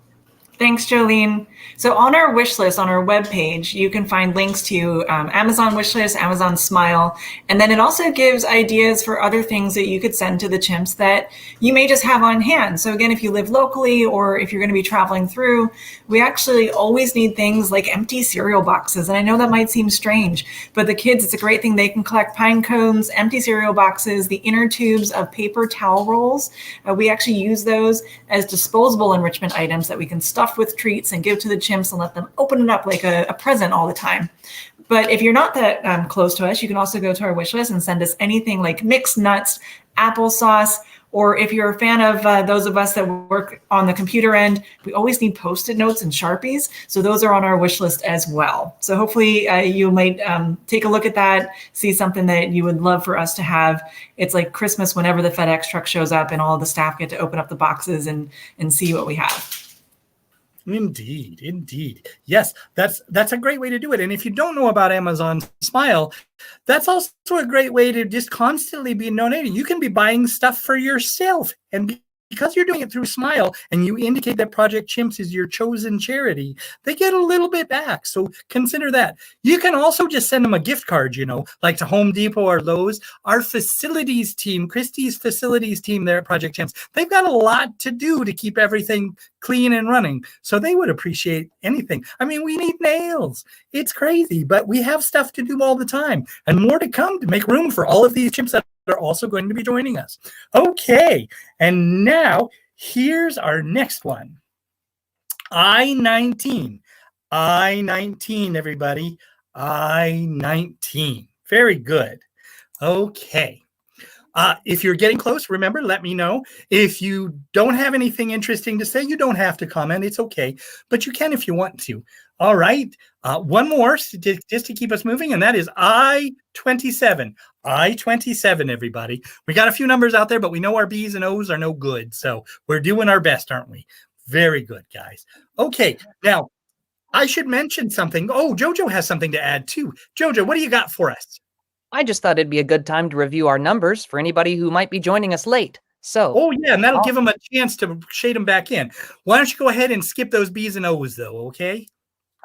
Thanks, Jolene. So on our wish list on our webpage, you can find links to Amazon wish list, Amazon Smile, and then it also gives ideas for other things that you could send to the chimps that you may just have on hand. So again, if you live locally or if you're going to be traveling through, we actually always need things like empty cereal boxes. And I know that might seem strange, but the kids, it's a great thing. They can collect pine cones, empty cereal boxes, the inner tubes of paper towel rolls. We actually use those as disposable enrichment items that we can stuff with treats and give to the chimps and let them open it up like a present all the time. But if you're not that close to us, you can also go to our wish list and send us anything like mixed nuts, applesauce, or if you're a fan of those of us that work on the computer end, we always need Post-it notes and Sharpies. So those are on our wish list as well. So hopefully you might take a look at that, see something that you would love for us to have. It's like Christmas whenever the FedEx truck shows up and all the staff get to open up the boxes and see what we have. Indeed. Yes, that's a great way to do it. And if you don't know about Amazon Smile, that's also a great way to just constantly be donating. You can be buying stuff for yourself, and because you're doing it through Smile and you indicate that Project Chimps is your chosen charity, they get a little bit back. So consider that. You can also just send them a gift card, like to Home Depot or Lowe's. Our facilities team, Christy's facilities team there at Project Chimps, they've got a lot to do to keep everything clean and running. So they would appreciate anything. I mean, we need nails. It's crazy, but we have stuff to do all the time and more to come to make room for all of these chimps that are also going to be joining us. Okay, and now here's our next one. I-19, everybody. I-19. Very good. Okay. If you're getting close, remember, let me know. If you don't have anything interesting to say, you don't have to comment. It's okay, but you can if you want to. All right. One more just to keep us moving, and that is I-27. I-27, everybody. We got a few numbers out there, but we know our B's and O's are no good. So we're doing our best, aren't we? Very good, guys. Okay. Now, I should mention something. Oh, Jojo has something to add too. Jojo, what do you got for us? I just thought it'd be a good time to review our numbers for anybody who might be joining us late. So, oh yeah, and that'll give them a chance to shade them back in. Why don't you go ahead and skip those B's and O's though, okay?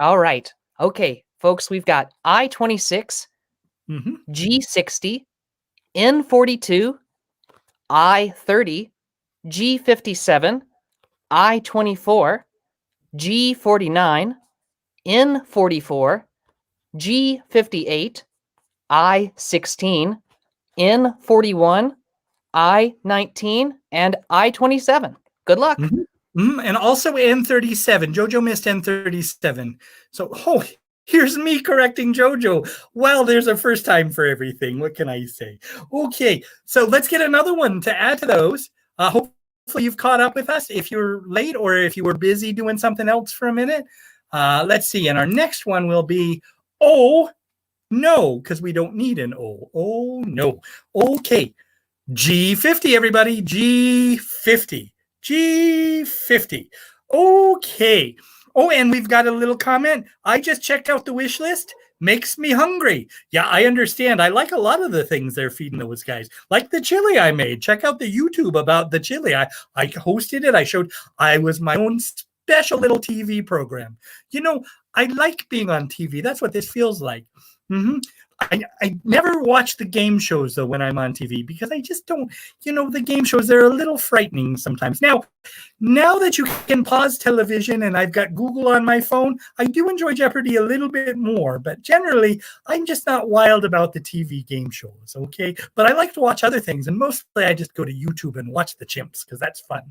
All right. Okay, folks, we've got I-26, G60, N42, I-30, G57, I-24, G49, N44, G58, I-16, N41, I-19, and I-27. Good luck. And also N37. Jojo missed N37. So, here's me correcting Jojo. Well, there's a first time for everything. What can I say? Okay, so let's get another one to add to those. Hopefully you've caught up with us if you're late or if you were busy doing something else for a minute. Let's see. And our next one will be no, because we don't need an O. Oh, no. Okay. G50, everybody. G50. G50. Okay. Oh, and we've got a little comment. I just checked out the wish list. Makes me hungry. Yeah, I understand. I like a lot of the things they're feeding those guys. Like the chili I made. Check out the YouTube about the chili. I hosted it. I was my own special little TV program. I like being on TV. That's what this feels like. I never watch the game shows, though, when I'm on TV, because I just don't, the game shows, they're a little frightening sometimes. Now that you can pause television and I've got Google on my phone, I do enjoy Jeopardy a little bit more, but generally, I'm just not wild about the TV game shows, okay? But I like to watch other things, and mostly I just go to YouTube and watch the Chimps, because that's fun.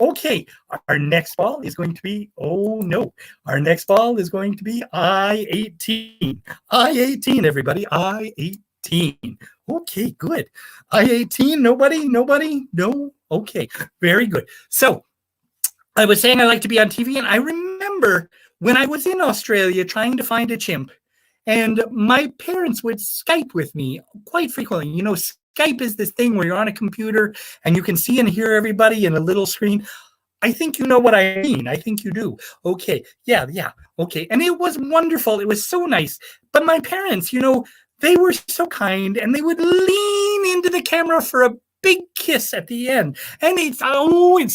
Okay, our next ball is going to be, our next ball is going to be I-18. I-18, everybody, I-18. Okay, good. I-18, nobody? No? Okay, very good. So, I was saying I like to be on TV, and I remember when I was in Australia trying to find a chimp, and my parents would Skype with me quite frequently. Skype is this thing where you're on a computer and you can see and hear everybody in a little screen. I think you know what I mean. I think you do. Okay. Yeah. Okay. And it was wonderful. It was so nice. But my parents, they were so kind, and they would lean into the camera for a big kiss at the end. And it's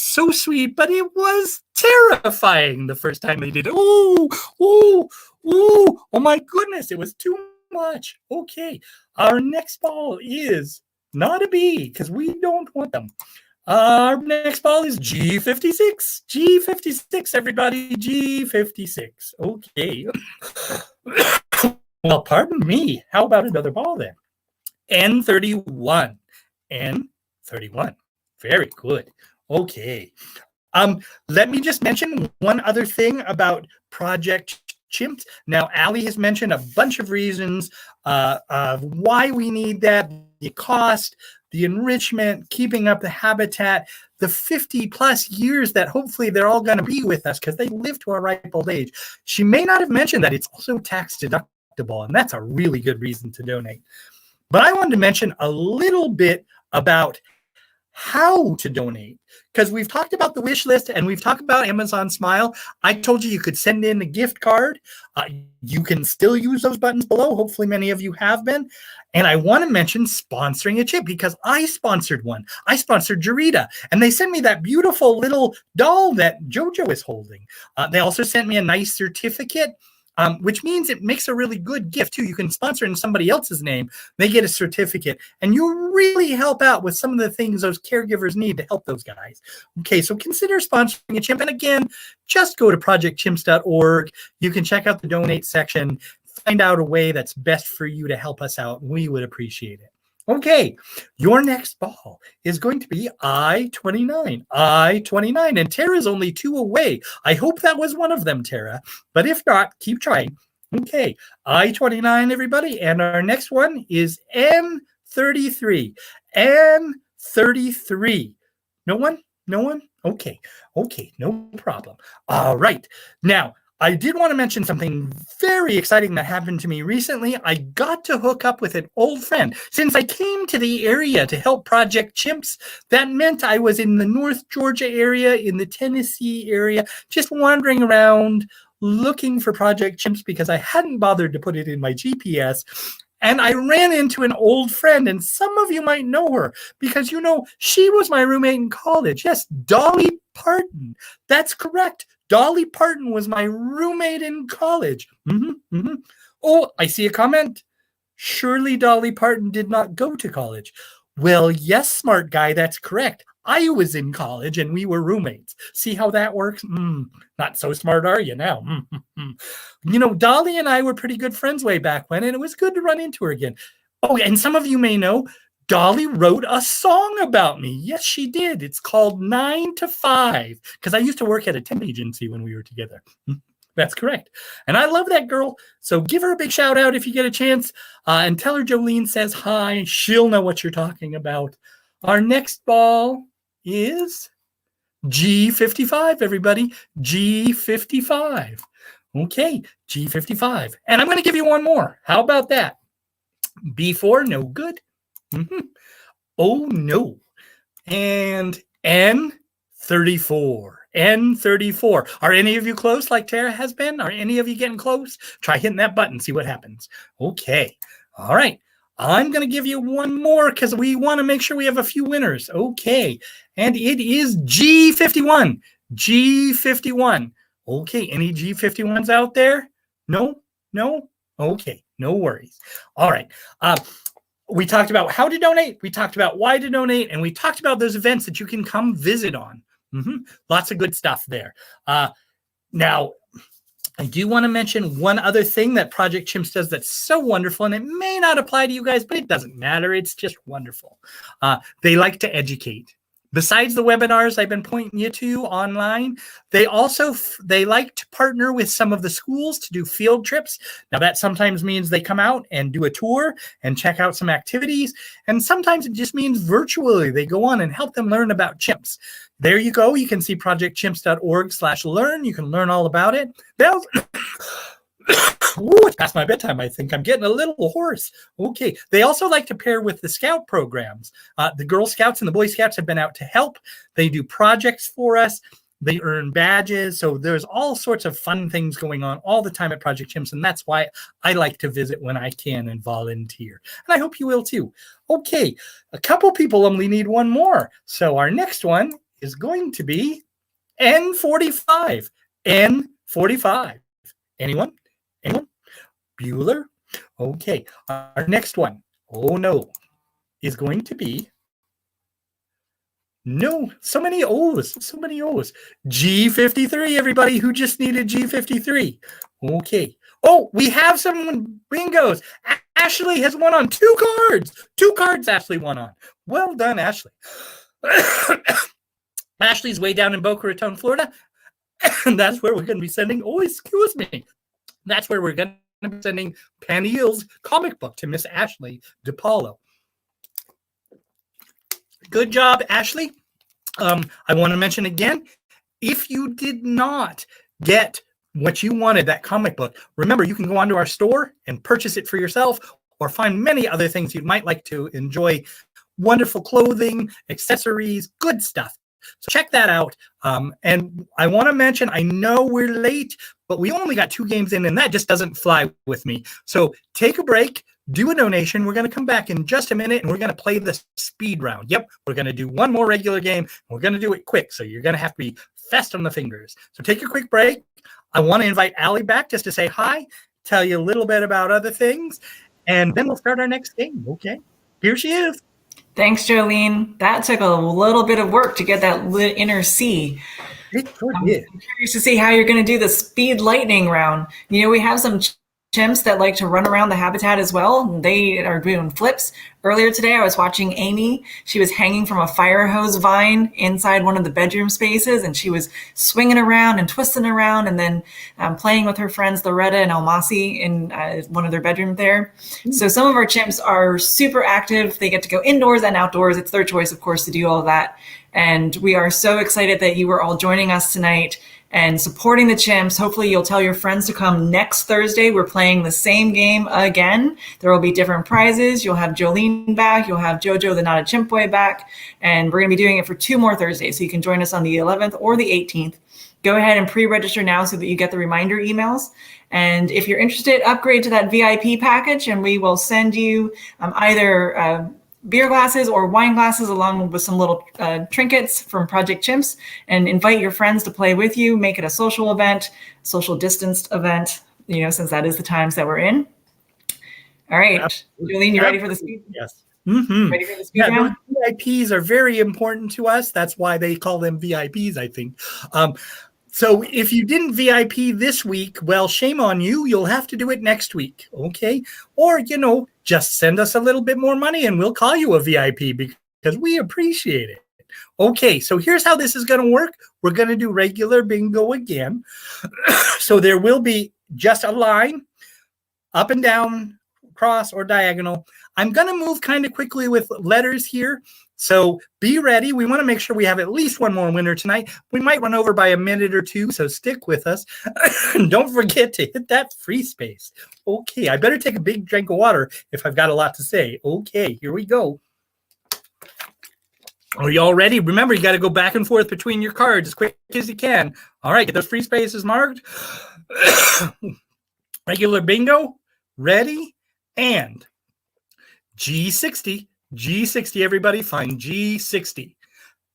so sweet, but it was terrifying the first time they did it. Oh my goodness. It was too much. Okay. Our next ball is not a B, because we don't want them. Our next ball is G56. G56, everybody. G56. Okay. Well, pardon me. How about another ball then? N31. N31. Very good. Okay. Let me just mention one other thing about Project Chimps. Now, Allie has mentioned a bunch of reasons of why we need that: the cost, the enrichment, keeping up the habitat, the 50 plus years that hopefully they're all going to be with us because they live to a ripe old age. She may not have mentioned that it's also tax deductible, and that's a really good reason to donate. But I wanted to mention a little bit about how to donate, because we've talked about the wish list and we've talked about Amazon Smile. I told you could send in a gift card. You can still use those buttons below. Hopefully many of you have been. And I want to mention sponsoring a chip, because I sponsored one. I sponsored Gertrude, and they sent me that beautiful little doll that Jojo is holding. They also sent me a nice certificate, which means it makes a really good gift too. You can sponsor in somebody else's name. They get a certificate, and you really help out with some of the things those caregivers need to help those guys. Okay, so consider sponsoring a chimp. And again, just go to projectchimps.org. You can check out the donate section, find out a way that's best for you to help us out. We would appreciate it. Okay, your next ball is going to be I-29. I-29, and Tara's only 2 away. I hope that was one of them, Tara. But if not, keep trying. Okay, I-29, everybody. And our next one is N33. N33. No one? No one? Okay, no problem. All right. Now, I did want to mention something very exciting that happened to me recently. I got to hook up with an old friend. Since I came to the area to help Project Chimps, that meant I was in the North Georgia area, in the Tennessee area, just wandering around looking for Project Chimps because I hadn't bothered to put it in my GPS. And I ran into an old friend, and some of you might know her because, she was my roommate in college. Yes, Dolly Parton. That's correct. Dolly Parton was my roommate in college. Oh, I see a comment. Surely Dolly Parton did not go to college. Well, yes, smart guy, that's correct. I was in college and we were roommates. See how that works? Not so smart, are you now? Dolly and I were pretty good friends way back when, and it was good to run into her again. Oh, and some of you may know, Dolly wrote a song about me. Yes, she did. It's called 9 to 5, because I used to work at a temp agency when we were together. That's correct. And I love that girl. So give her a big shout out if you get a chance, and tell her Jolene says hi. She'll know what you're talking about. Our next ball is G55, everybody. G55. Okay, G55. And I'm going to give you one more. How about that? B4, no good. Oh, no. And N34. N34. Are any of you close like Tara has been? Are any of you getting close? Try hitting that button, see what happens. Okay. All right. I'm going to give you one more because we want to make sure we have a few winners. Okay. And it is G51. G51. Okay. Any G51s out there? No? Okay. No worries. All right. We talked about how to donate. We talked about why to donate. And we talked about those events that you can come visit on. Lots of good stuff there. Now, I do want to mention one other thing that Project Chimps does that's so wonderful, and it may not apply to you guys, but it doesn't matter. It's just wonderful. They like to educate. Besides the webinars I've been pointing you to online, they like to partner with some of the schools to do field trips. Now that sometimes means they come out and do a tour and check out some activities. And sometimes it just means virtually they go on and help them learn about chimps. There you go. You can see projectchimps.org/learn. You can learn all about it. Ooh, it's past my bedtime. I think I'm getting a little hoarse. Okay. They also like to pair with the scout programs. The Girl Scouts and the Boy Scouts have been out to help. They do projects for us. They earn badges. So there's all sorts of fun things going on all the time at Project Chimps. And that's why I like to visit when I can and volunteer. And I hope you will too. Okay. A couple people only need one more. So our next one is going to be N45. N45. Anyone? Anyone? Bueller? Okay. Our next one, oh no, is going to be, no, so many O's. G53, everybody who just needed G53. Okay. Oh, we have some bingos. Ashley has won on 2 cards. 2 cards Ashley won on. Well done, Ashley. Ashley's way down in Boca Raton, Florida. And that's where we're going to be sending, oh, excuse me. That's where we're going to be sending Paniel's comic book to Miss Ashley DePaulo. Good job, Ashley. I want to mention again, if you did not get what you wanted, that comic book, remember, you can go onto our store and purchase it for yourself or find many other things you might like to enjoy. Wonderful clothing, accessories, good stuff. So check that out. And I want to mention, I know we're late, but we only got 2 games in, and that just doesn't fly with me. So take a break, do a donation. We're going to come back in just a minute, and we're going to play the speed round. Yep, we're going to do one more regular game. We're going to do it quick, so you're going to have to be fast on the fingers. So take a quick break. I want to invite Allie back just to say hi, tell you a little bit about other things, and then we'll start our next game. Okay, here she is. Thanks, Jolene. That took a little bit of work to get that inner C. It sure did. I'm curious to see how you're going to do the speed lightning round. You know, we have some chimps that like to run around the habitat as well. They are doing flips. Earlier today, I was watching Amy. She was hanging from a fire hose vine inside one of the bedroom spaces, and she was swinging around and twisting around and then playing with her friends Loretta and Almasi in one of their bedrooms there. So some of our chimps are super active. They get to go indoors and outdoors. It's their choice, of course, to do all of that. And we are so excited that you were all joining us tonight and supporting the chimps. Hopefully you'll tell your friends to come next Thursday. We're playing the same game again. There will be different prizes. You'll have Jolene back. You'll have Jojo, the Not a Chimp Boy, back. And we're going to be doing it for 2 more Thursdays. So you can join us on the 11th or the 18th. Go ahead and pre-register now so that you get the reminder emails. And if you're interested, upgrade to that VIP package, and we will send you either beer glasses or wine glasses along with some little trinkets from Project Chimps, and invite your friends to play with you. Make it a social event, social distanced event, you know, since that is the times that we're in. All right. Absolutely. Jolene, you ready for the speed? Yes. Mm-hmm. Ready for the speed round? VIPs are very important to us. That's why they call them VIPs, I think. So if you didn't VIP this week, well, shame on you. You'll have to do it next week, okay? Or, you know, just send us a little bit more money and we'll call you a VIP because we appreciate it. Okay, so here's how this is going to work. We're going to do regular bingo again. So there will be just a line, up and down, cross or diagonal. I'm going to move kind of quickly with letters here. So be ready. We want to make sure we have at least one more winner tonight. We might run over by a minute or 2, so stick with us. Don't forget to hit that free space. Okay, I better take a big drink of water if I've got a lot to say. Okay, here we go. Are you all ready? Remember, you got to go back and forth between your cards as quick as you can. All right, get those free spaces marked. Regular bingo. Ready? And G60. G60, everybody, find G60.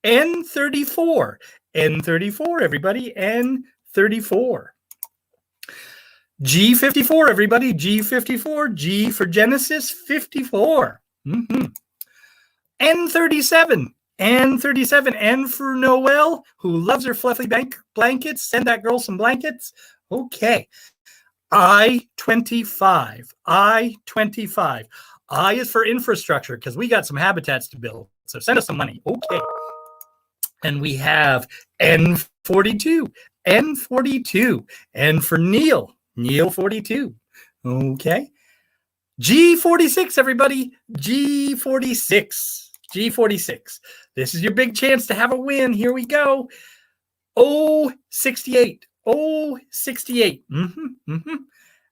N34. N34, everybody, N34. G54, everybody. G54. G for Genesis 54. N37. N37. N for Noelle, who loves her fluffy blankets. Send that girl some blankets. Okay. I-25. I-25. I is for infrastructure because we got some habitats to build. So send us some money. Okay. And we have N42. N42. N for Neil. Neil 42. Okay. G46, everybody. G46. G46. This is your big chance to have a win. Here we go. O68. O68.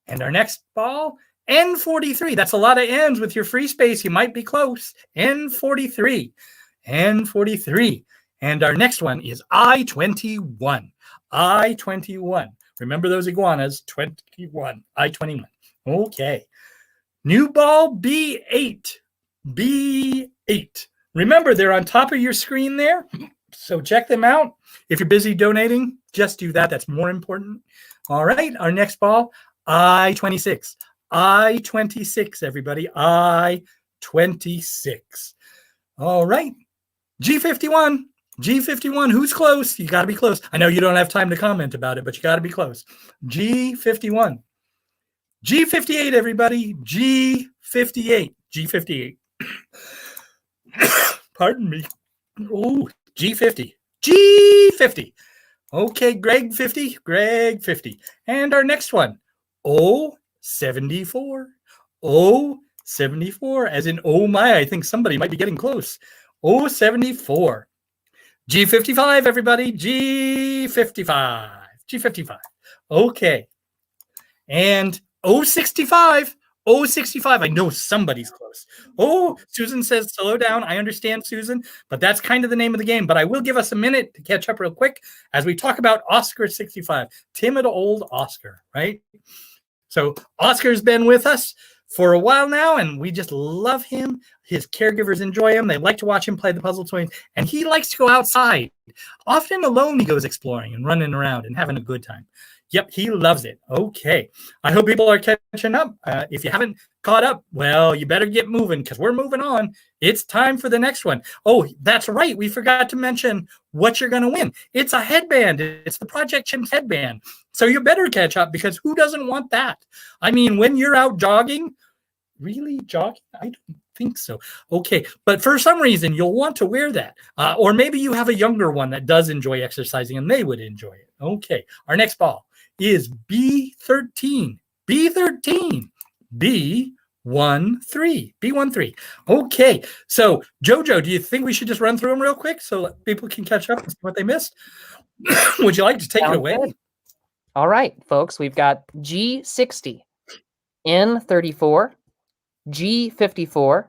And our next ball, N43. That's a lot of N's with your free space. You might be close. N43. N43. And our next one is I-21. I-21. Remember those iguanas, 21. I-21. Okay. New ball, B8. B8. Remember, they're on top of your screen there. So check them out. If you're busy donating, just do that. That's more important. All right. Our next ball, I-26. I-26, everybody. I-26. All right. G51. G51. Who's close? You got to be close. I know you don't have time to comment about it, but you got to be close. G51. G58, everybody. G58. G58. Pardon me. Oh, G50. G50. Okay, Greg 50. Greg 50. And our next one, O74. O74, as in, oh my, I think somebody might be getting close. O74. G55, everybody. G55. G55. Okay. And O65. O65. I know somebody's close. Oh, Susan says slow down. I understand, Susan, but that's kind of the name of the game. But I will give us a minute to catch up real quick as we talk about Oscar 65. Timid old Oscar, right? So Oscar's been with us for a while now, and we just love him. His caregivers enjoy him. They like to watch him play the puzzle toys, and he likes to go outside. Often alone, he goes exploring and running around and having a good time. Yep, he loves it. Okay. I hope people are catching up. If you haven't caught up, well, you better get moving because we're moving on. It's time for the next one. Oh, that's right. We forgot to mention what you're going to win. It's a headband. It's the Project Chimps headband. So you better catch up because who doesn't want that? I mean, when you're out jogging, really jogging? I don't think so. Okay. But for some reason, you'll want to wear that. Or maybe you have a younger one that does enjoy exercising and they would enjoy it. Okay. Our next ball is B13. B13. B13. B13. Okay. So, Jojo, do you think we should just run through them real quick so people can catch up and see what they missed? Would you like to take it away? Good. All right, folks. We've got G60, N34, G54.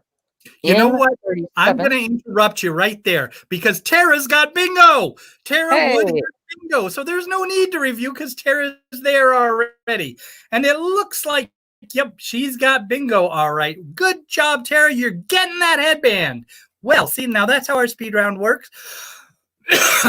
You know what? I'm going to interrupt you right there because Tara's got bingo. Tara would get bingo. So there's no need to review because Tara's there already. And it looks like, yep, she's got bingo. All right. Good job, Tara. You're getting that headband. Well, see, now that's how our speed round works.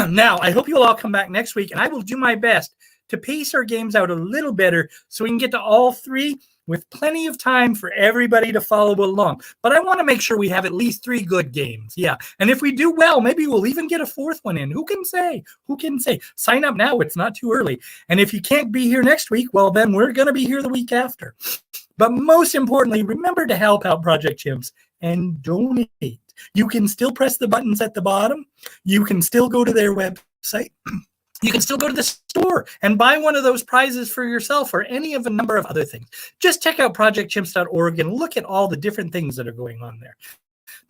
Now, I hope you'll all come back next week, and I will do my best to pace our games out a little better so we can get to all three with plenty of time for everybody to follow along. But I want to make sure we have at least 3 good games. Yeah. And if we do well, maybe we'll even get a 4th one in. Who can say? Who can say? Sign up now. It's not too early. And if you can't be here next week, well, then we're going to be here the week after. But most importantly, remember to help out Project Chimps and donate. You can still press the buttons at the bottom. You can still go to their website. You can still go to the store and buy one of those prizes for yourself or any of a number of other things. Just check out projectchimps.org and look at all the different things that are going on there.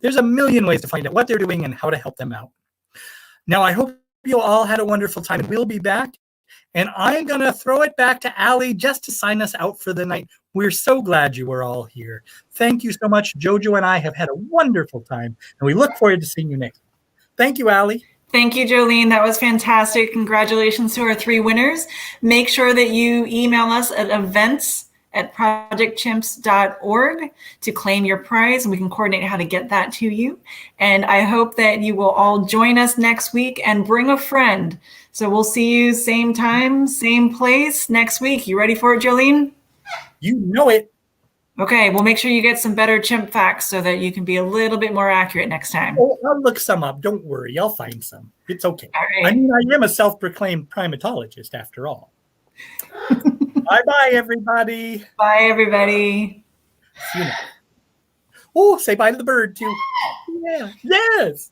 There's a million ways to find out what they're doing and how to help them out. Now, I hope you all had a wonderful time. We'll be back, and I'm going to throw it back to Allie just to sign us out for the night. We're so glad you were all here. Thank you so much. Jojo and I have had a wonderful time, and we look forward to seeing you next. Thank you, Allie. Thank you, Jolene. That was fantastic. Congratulations to our 3 winners. Make sure that you email us at events at projectchimps.org to claim your prize, and we can coordinate how to get that to you. And I hope that you will all join us next week and bring a friend. So we'll see you same time, same place next week. You ready for it, Jolene? You know it. Okay, we'll make sure you get some better chimp facts so that you can be a little bit more accurate next time. Oh, I'll look some up. Don't worry. I'll find some. It's okay. All right. I mean, I am a self-proclaimed primatologist after all. Bye-bye, everybody. Bye, everybody. See you next. Oh, say bye to the bird, too. Yeah. Yes. Yes.